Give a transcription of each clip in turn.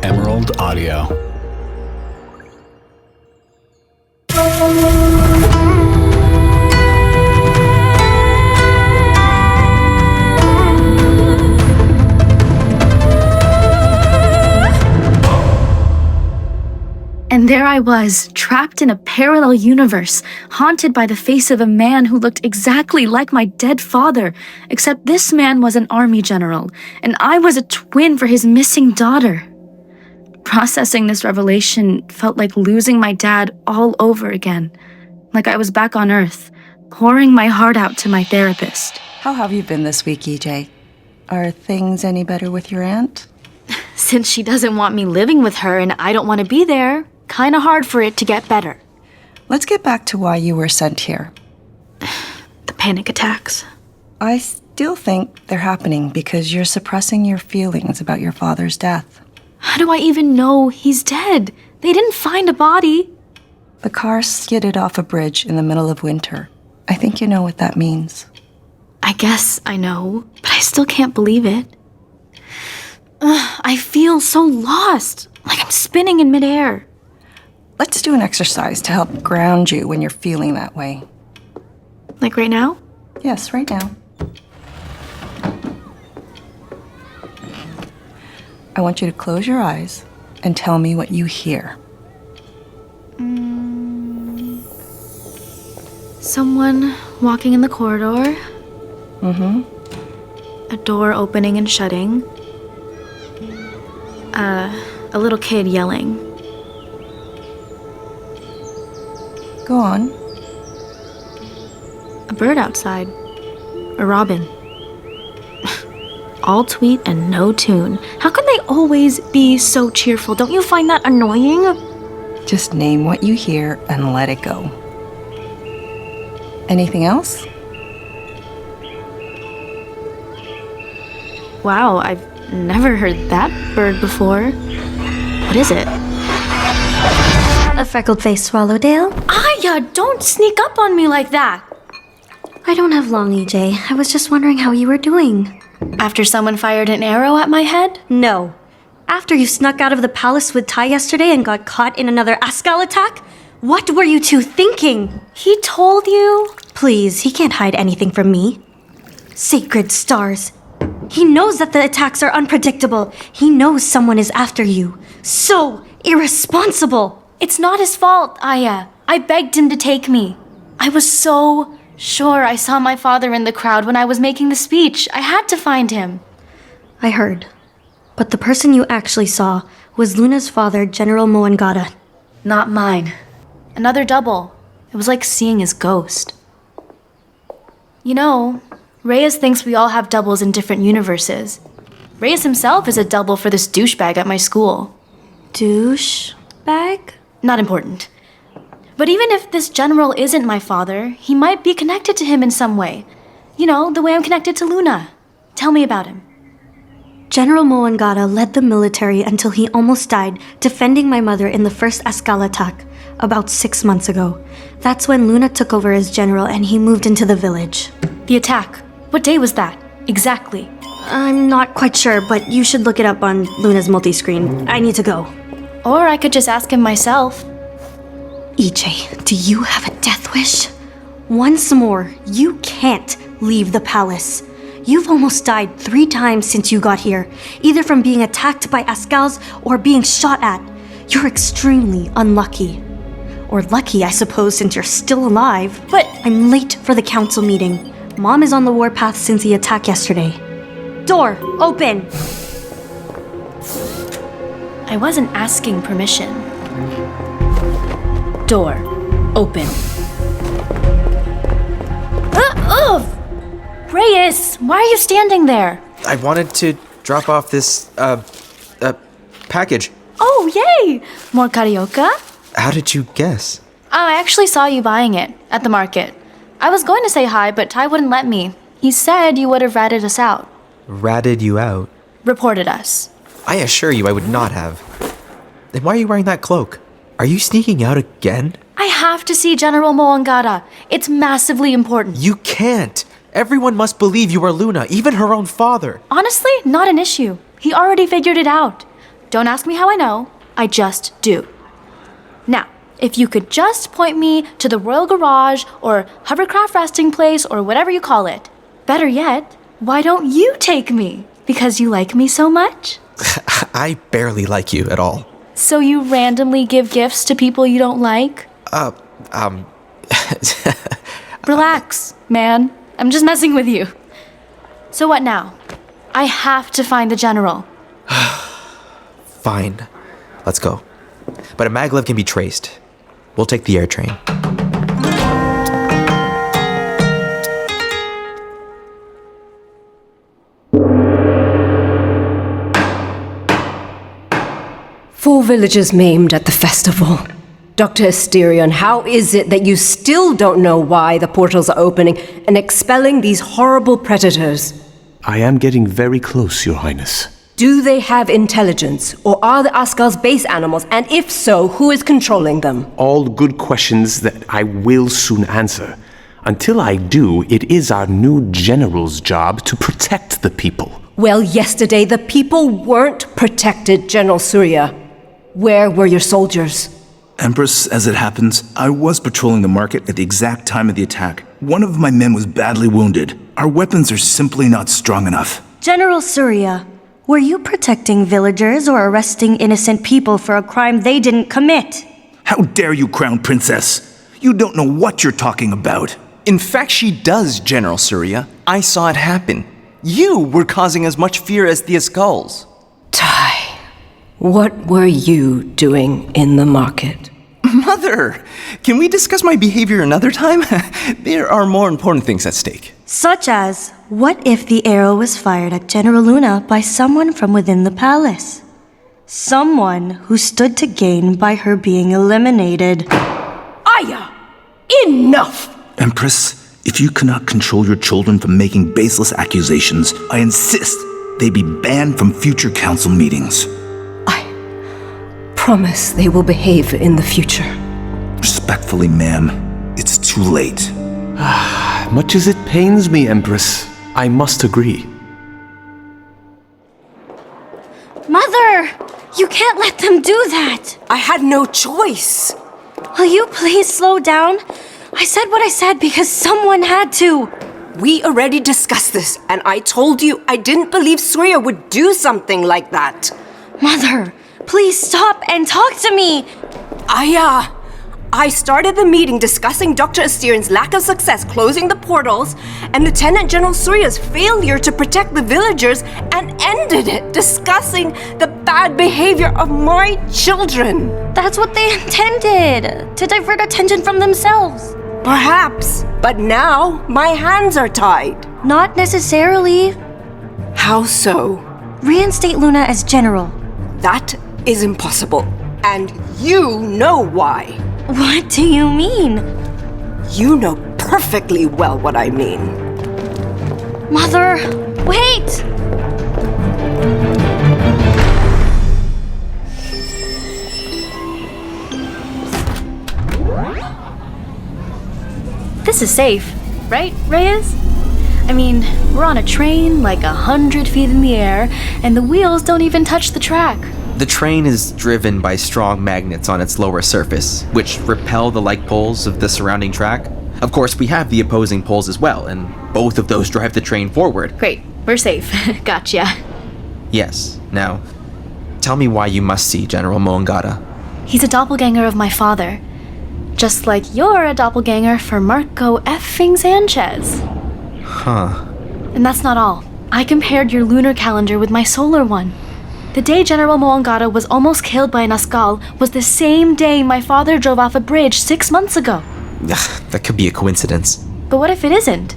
Emerald Audio. And there I was, trapped in a parallel universe, haunted by the face of a man who looked exactly like my dead father, except this man was an army general, and I was a twin for his missing daughter. Processing this revelation felt like losing my dad all over again, like I was back on Earth, pouring my heart out to my therapist. How have you been this week, EJ? Are things any better with your aunt? Since she doesn't want me living with her and I don't want to be there, kinda hard for it to get better. Let's get back to why you were sent here. The panic attacks. I still think they're happening because you're suppressing your feelings about your father's death. How do I even know he's dead? They didn't find a body. The car skidded off a bridge in the middle of winter. I think you know what that means. I guess I know, but I still can't believe it. I feel so lost, like I'm spinning in midair. Let's do an exercise to help ground you when you're feeling that way. Like right now? Yes, right now. I want you to close your eyes and tell me what you hear. Someone walking in the corridor. Mm-hmm. A door opening and shutting. A little kid yelling. Go on. A bird outside. A robin. All tweet and no tune. How can they always be so cheerful? Don't you find that annoying? Just name what you hear and let it go. Anything else? Wow, I've never heard that bird before. What is it? A freckled-faced swallowtail? Aya, don't sneak up on me like that! I don't have long, EJ. I was just wondering how you were doing. After someone fired an arrow at my head? No. After you snuck out of the palace with Tai yesterday and got caught in another Askal attack? What were you two thinking? He told you? Please, he can't hide anything from me. Sacred stars. He knows that the attacks are unpredictable. He knows someone is after you. So irresponsible. It's not his fault, Aya. I begged him to take me. I was so sure I saw my father in the crowd when I was making the speech. I had to find him. I heard. But the person you actually saw was Luna's father, General Mångata. Not mine. Another double. It was like seeing his ghost. You know, Reyis thinks we all have doubles in different universes. Reyis himself is a double for this douchebag at my school. Douchebag? Not important. But even if this general isn't my father, he might be connected to him in some way. You know, the way I'm connected to Luna. Tell me about him. General Mångata led the military until he almost died defending my mother in the first Askal attack, about 6 months ago. That's when Luna took over as general and he moved into the village. The attack. What day was that? Exactly. I'm not quite sure, but you should look it up on Luna's multi-screen. I need to go. Or I could just ask him myself. EJ, do you have a death wish? Once more, you can't leave the palace. You've almost died 3 times since you got here, either from being attacked by Askals or being shot at. You're extremely unlucky. Or lucky, I suppose, since you're still alive. But I'm late for the council meeting. Mom is on the warpath since the attack yesterday. Door, open! I wasn't asking permission. Door, open. Reyis, why are you standing there? I wanted to drop off this, package. Oh, yay! More karaoke? How did you guess? Oh, I actually saw you buying it at the market. I was going to say hi, but Ty wouldn't let me. He said you would have ratted us out. Ratted you out? Reported us. I assure you I would not have. Then why are you wearing that cloak? Are you sneaking out again? I have to see General Mångata. It's massively important. You can't. Everyone must believe you are Luna, even her own father. Honestly, not an issue. He already figured it out. Don't ask me how I know. I just do. Now, if you could just point me to the Royal Garage or Hovercraft Resting Place or whatever you call it. Better yet, why don't you take me? Because you like me so much? I barely like you at all. So you randomly give gifts to people you don't like? Relax, man. I'm just messing with you. So what now? I have to find the general. Fine. Let's go. But a maglev can be traced. We'll take the air train. Four villagers maimed at the festival. Dr. Asterion, how is it that you still don't know why the portals are opening and expelling these horrible predators? I am getting very close, Your Highness. Do they have intelligence, or are the Askal's base animals, and if so, who is controlling them? All good questions that I will soon answer. Until I do, it is our new general's job to protect the people. Well, yesterday the people weren't protected, General Surya. Where were your soldiers? Empress, as it happens, I was patrolling the market at the exact time of the attack. One of my men was badly wounded. Our weapons are simply not strong enough. General Surya, were you protecting villagers or arresting innocent people for a crime they didn't commit? How dare you, Crown Princess? You don't know what you're talking about. In fact, she does, General Surya. I saw it happen. You were causing as much fear as the Askal's. Tai, what were you doing in the market? Mother, can we discuss my behavior another time? There are more important things at stake. Such as, what if the arrow was fired at General Luna by someone from within the palace? Someone who stood to gain by her being eliminated. Aya! Enough! Empress, if you cannot control your children from making baseless accusations, I insist they be banned from future council meetings. Promise they will behave in the future. Respectfully, ma'am, it's too late. Much as it pains me, Empress, I must agree. Mother! You can't let them do that! I had no choice. Will you please slow down? I said what I said because someone had to. We already discussed this, and I told you I didn't believe Surya would do something like that. Mother, please stop and talk to me! Aya! I started the meeting discussing Dr. Asterian's lack of success closing the portals and Lieutenant General Surya's failure to protect the villagers, and ended it discussing the bad behavior of my children. That's what they intended, to divert attention from themselves. Perhaps, but now my hands are tied. Not necessarily. How so? Reinstate Luna as general. That is impossible, and you know why. What do you mean? You know perfectly well what I mean. Mother, wait! This is safe, right, Reyes? I mean, we're on a train like 100 feet in the air, and the wheels don't even touch the track. The train is driven by strong magnets on its lower surface, which repel the like poles of the surrounding track. Of course, we have the opposing poles as well, and both of those drive the train forward. Great, we're safe. Gotcha. Yes. Now, tell me why you must see General Mångata. He's a doppelganger of my father. Just like you're a doppelganger for Marco effing Sanchez. Huh. And that's not all. I compared your lunar calendar with my solar one. The day General Mångata was almost killed by an Askal was the same day my father drove off a bridge 6 months ago. That could be a coincidence. But what if it isn't?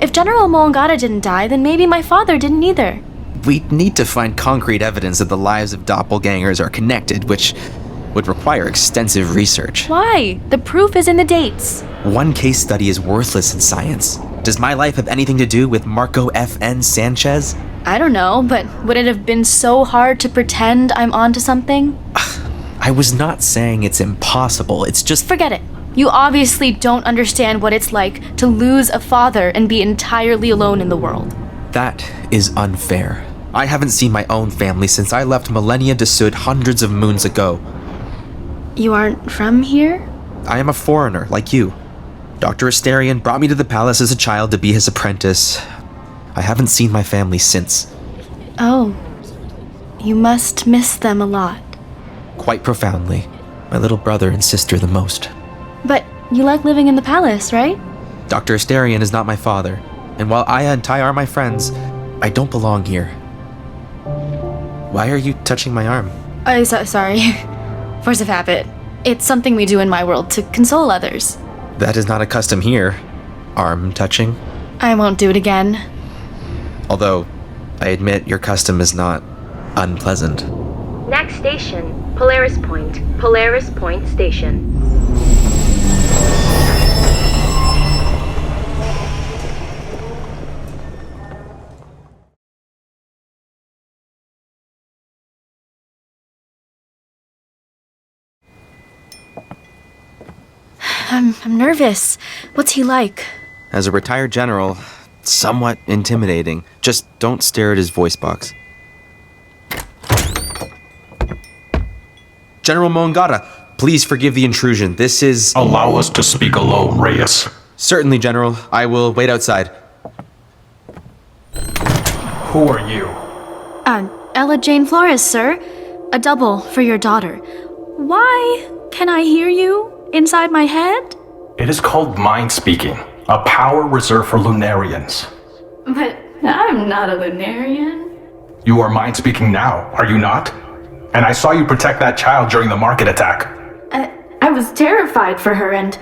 If General Mångata didn't die, then maybe my father didn't either. We'd need to find concrete evidence that the lives of doppelgangers are connected, which would require extensive research. Why? The proof is in the dates. One case study is worthless in science. Does my life have anything to do with Marco F.N. Sanchez? I don't know, but would it have been so hard to pretend I'm onto something? I was not saying it's impossible, it's just... Forget it. You obviously don't understand what it's like to lose a father and be entirely alone in the world. That is unfair. I haven't seen my own family since I left Millennia de Sud hundreds of moons ago. You aren't from here? I am a foreigner, like you. Dr. Asterion brought me to the palace as a child to be his apprentice. I haven't seen my family since. Oh. You must miss them a lot. Quite profoundly. My little brother and sister the most. But you like living in the palace, right? Dr. Asterion is not my father, and while Aya and Tai are my friends, I don't belong here. Why are you touching my arm? Sorry. Force of habit. It's something we do in my world to console others. That is not a custom here. Arm touching. I won't do it again. Although, I admit your custom is not unpleasant. Next station, Polaris Point. Polaris Point Station. I'm nervous. What's he like? As a retired general, somewhat intimidating. Just don't stare at his voice box. General Mångata, please forgive the intrusion. This is... Allow us to speak alone, Reyis. Certainly, General. I will wait outside. Who are you? Ella Jane Flores, sir. A double for your daughter. Why can I hear you inside my head? It is called Mindspeaking, a power reserved for Lunarians. But I'm not a Lunarian. You are Mindspeaking now, are you not? And I saw you protect that child during the market attack. I was terrified for her and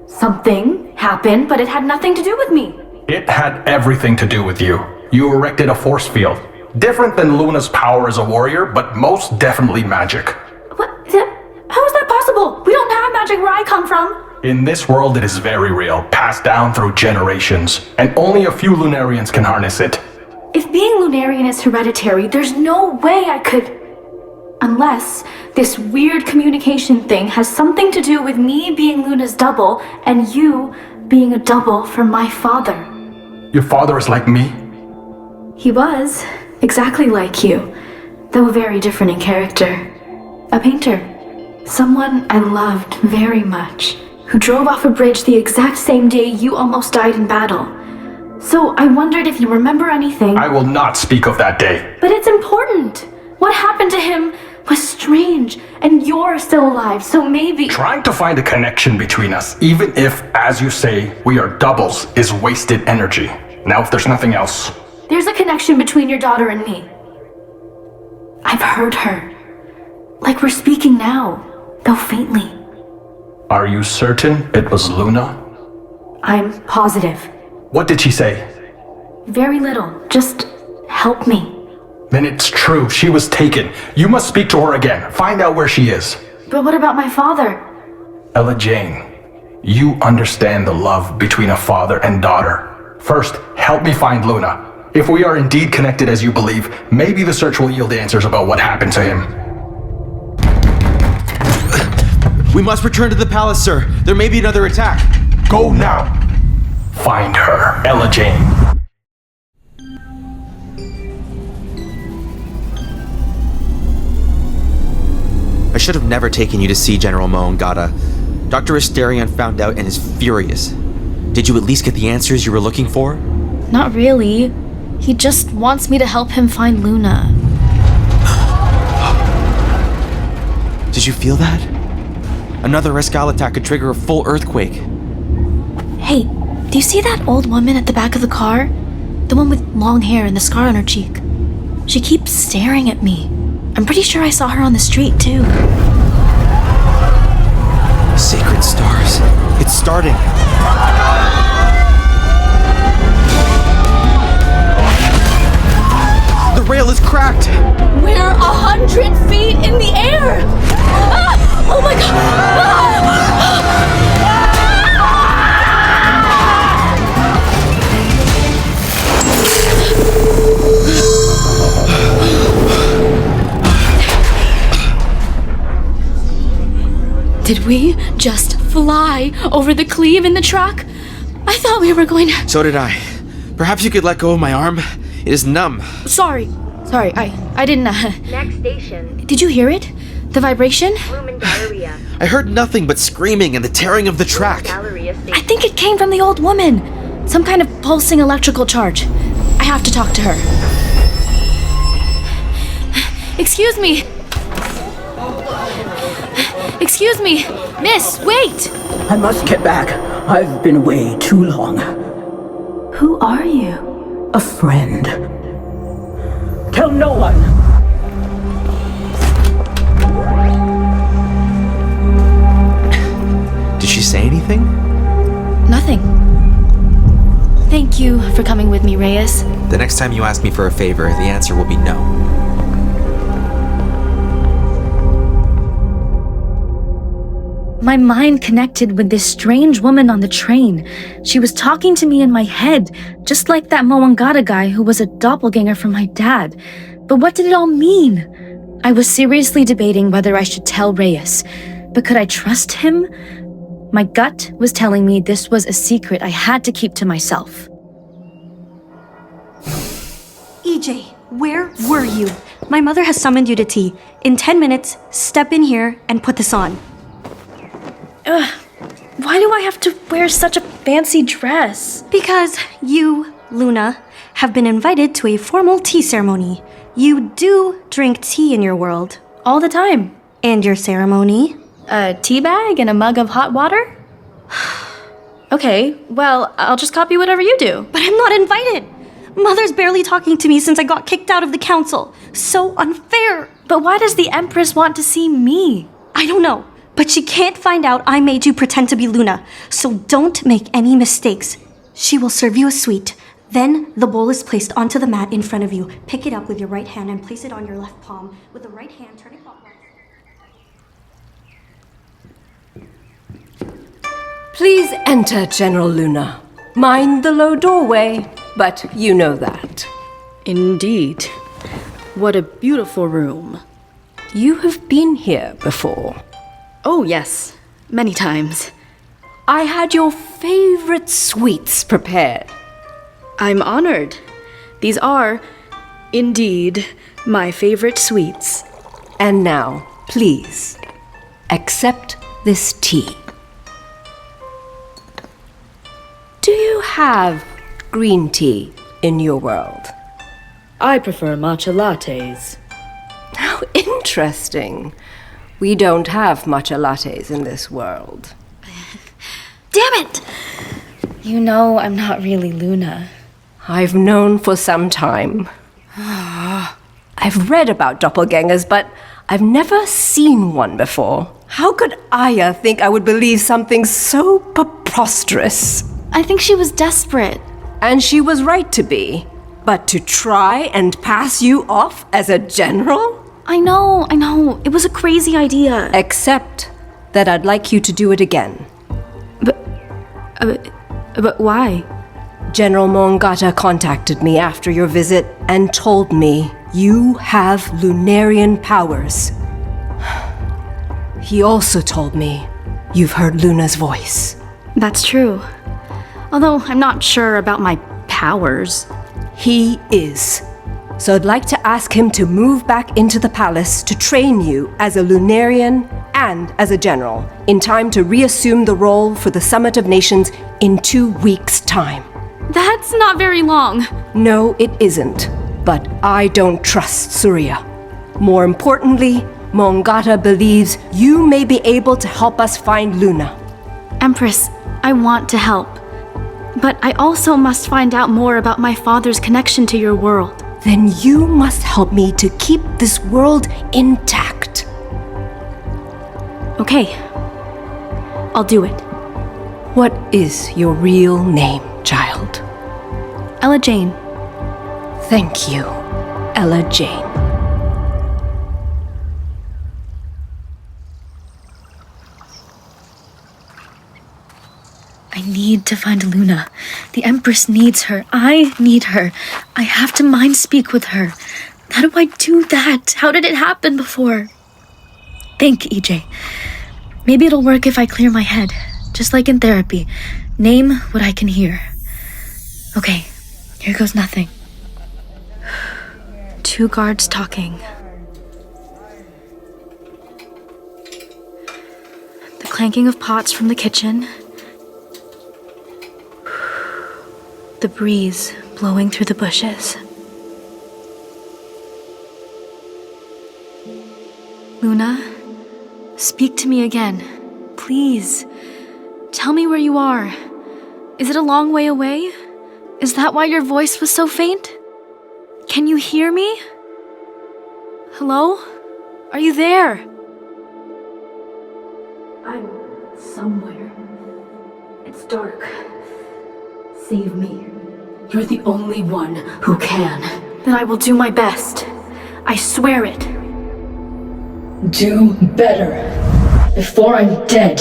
something happened, but it had nothing to do with me. It had everything to do with you. You erected a force field. Different than Luna's power as a warrior, but most definitely magic. What? How is that possible? We don't have magic where I come from. In this world, it is very real, passed down through generations, and only a few Lunarians can harness it. If being Lunarian is hereditary, there's no way I could... Unless this weird communication thing has something to do with me being Luna's double and you being a double for my father. Your father is like me? He was exactly like you, though very different in character. A painter. Someone I loved very much, who drove off a bridge the exact same day you almost died in battle. So I wondered if you remember anything. I will not speak of that day. But it's important. What happened to him was strange, and you're still alive, so maybe... Trying to find a connection between us, even if, as you say, we are doubles, is wasted energy. Now, if there's nothing else... There's a connection between your daughter and me. I've heard her. Like we're speaking now, though faintly. Are you certain it was Luna? I'm positive. What did she say? Very little. Just help me. Then it's true, she was taken. You must speak to her again. Find out where she is. But what about my father? Ella Jane, you understand the love between a father and daughter. First, help me find Luna. If we are indeed connected as you believe, maybe the search will yield answers about what happened to him. We must return to the palace, sir. There may be another attack. Go now. Find her, Ella Jane. I should have never taken you to see General Mångata. Dr. Asterion found out and is furious. Did you at least get the answers you were looking for? Not really. He just wants me to help him find Luna. Did you feel that? Another Rescal attack could trigger a full earthquake. Hey, do you see that old woman at the back of the car? The one with long hair and the scar on her cheek. She keeps staring at me. I'm pretty sure I saw her on the street, too. Sacred stars. It's starting. The rail is cracked. We're 100 feet in the air! Ah! Oh my god! Ah! Did we just fly over the cleave in the track? I thought we were going to... So did I. Perhaps you could let go of my arm. It is numb. Sorry, Sorry, I didn't... Next station, Did you hear it? The vibration? Lumen Galleria. I heard nothing but screaming and the tearing of the track. Galleria I station. think it came from the old woman. Some kind of pulsing electrical charge. I have to talk to her. Excuse me. Excuse me. Miss, wait! I must get back. I've been away too long. Who are you? A friend. Tell no one. Did she say anything? Nothing. Thank you for coming with me, Reyis. The next time you ask me for a favor, the answer will be no. My mind connected with this strange woman on the train. She was talking to me in my head, just like that Mångata guy who was a doppelganger from my dad. But what did it all mean? I was seriously debating whether I should tell Reyis, but could I trust him? My gut was telling me this was a secret I had to keep to myself. EJ, where were you? My mother has summoned you to tea. In 10 minutes, step in here and put this on. Why do I have to wear such a fancy dress? Because you, Luna, have been invited to a formal tea ceremony. You do drink tea in your world. All the time. And your ceremony? A tea bag and a mug of hot water? Okay, well, I'll just copy whatever you do. But I'm not invited. Mother's barely talking to me since I got kicked out of the council. So unfair. But why does the Empress want to see me? I don't know. But she can't find out I made you pretend to be Luna. So don't make any mistakes. She will serve you a sweet. Then the bowl is placed onto the mat in front of you. Pick it up with your right hand and place it on your left palm. With the right hand, turn it clockwise. Please enter, General Luna. Mind the low doorway, but you know that. Indeed. What a beautiful room. You have been here before. Oh, yes. Many times. I had your favorite sweets prepared. I'm honored. These are, indeed, my favorite sweets. And now, please, accept this tea. Do you have green tea in your world? I prefer matcha lattes. How interesting. We don't have matcha lattes in this world. Damn it! You know I'm not really Luna. I've known for some time. I've read about doppelgangers, but I've never seen one before. How could Aya think I would believe something so preposterous? I think she was desperate. And she was right to be. But to try and pass you off as a general? I know. It was a crazy idea. Except that I'd like you to do it again. But why? General Mångata contacted me after your visit and told me you have Lunarian powers. He also told me you've heard Luna's voice. That's true. Although I'm not sure about my powers. He is. So I'd like to ask him to move back into the palace to train you as a Lunarian and as a general in time to reassume the role for the Summit of Nations in 2 weeks' time. That's not very long. No, it isn't. But I don't trust Surya. More importantly, Mångata believes you may be able to help us find Luna. Empress, I want to help. But I also must find out more about my father's connection to your world. Then you must help me to keep this world intact. Okay. I'll do it. What is your real name, child? Ella Jane. Thank you, Ella Jane. I need to find Luna. The Empress needs her. I need her. I have to Mindspeak with her. How do I do that? How did it happen before? Think, EJ. Maybe it'll work if I clear my head. Just like in therapy. Name what I can hear. Okay, here goes nothing. 2 guards talking. The clanking of pots from the kitchen. The breeze blowing through the bushes. Luna, speak to me again. Please. Tell me where you are. Is it a long way away? Is that why your voice was so faint? Can you hear me? Hello? Are you there? I'm somewhere. It's dark. Save me. You're the only one who can. Then I will do my best. I swear it. Do better. Before I'm dead.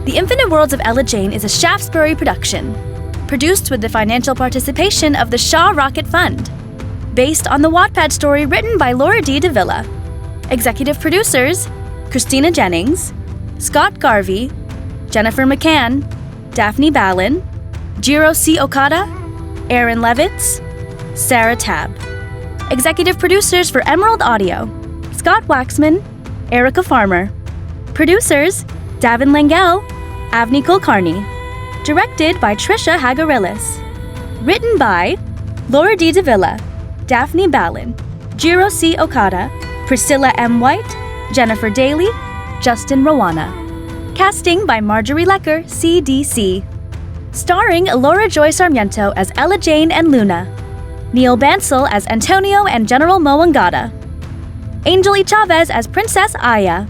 The Infinite Worlds of Ella Jane is a Shaftesbury production, produced with the financial participation of the Shaw Rocket Fund, based on the Wattpad story written by Loridee De Villa. Executive producers, Christina Jennings, Scott Garvey, Jennifer McCann, Daphne Ballin, Jiro C. Okada, Aaron Levitz, Sarah Tabb. Executive producers for Emerald Audio, Scott Waxman, Erica Farmer. Producers, Davin Langell, Avni Kulkarni. Directed by Trisha Hagarillis. Written by Loridee De Villa, Daphne Ballin, Jiro C. Okada, Priscilla M. White, Jennifer Daly, Justin Rawana. Casting by Marjorie Lecker, CDC. Starring Laura Joy Sarmiento as Ella Jane and Luna. Neil Bansal as Antonio and General Mångata. Angel E. Chavez as Princess Aya.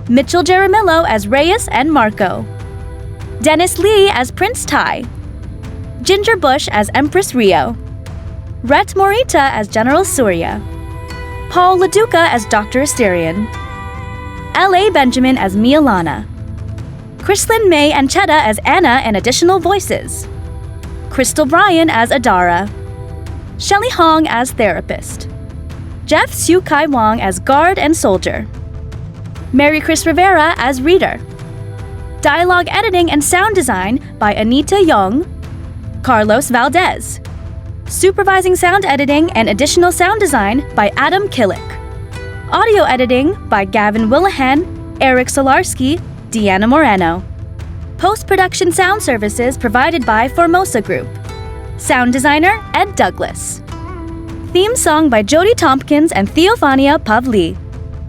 Mitchell Jaramillo as Reyis and Marco. Dennis Lee as Prince Tai. Ginger Bush as Empress Reo. Rhett Morita as General Surya. Paul LaDuca as Dr. Asterion. L.A. Benjamin as Mialana. Chrislyn May Anchetta as Anna and additional voices. Crystal Bryan as Adara. Shelley Hong as Therapist. Jeff Siu Kai Wong as Guard and Soldier. Mary Chris Rivera as Reader. Dialogue editing and sound design by Anita Young. Carlos Valdez. Supervising sound editing and additional sound design by Adam Killick. Audio editing by Gavin Willahan, Eric Solarski, Deanna Moreno. Post-production sound services provided by Formosa Group. Sound designer, Ed Douglas. Theme song by Jody Tompkins and Theophania Pavli.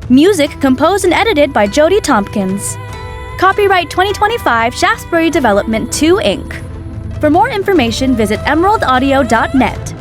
Music composed and edited by Jody Tompkins. Copyright 2025 Shaftesbury Development 2 Inc. For more information, visit emeraldaudio.net.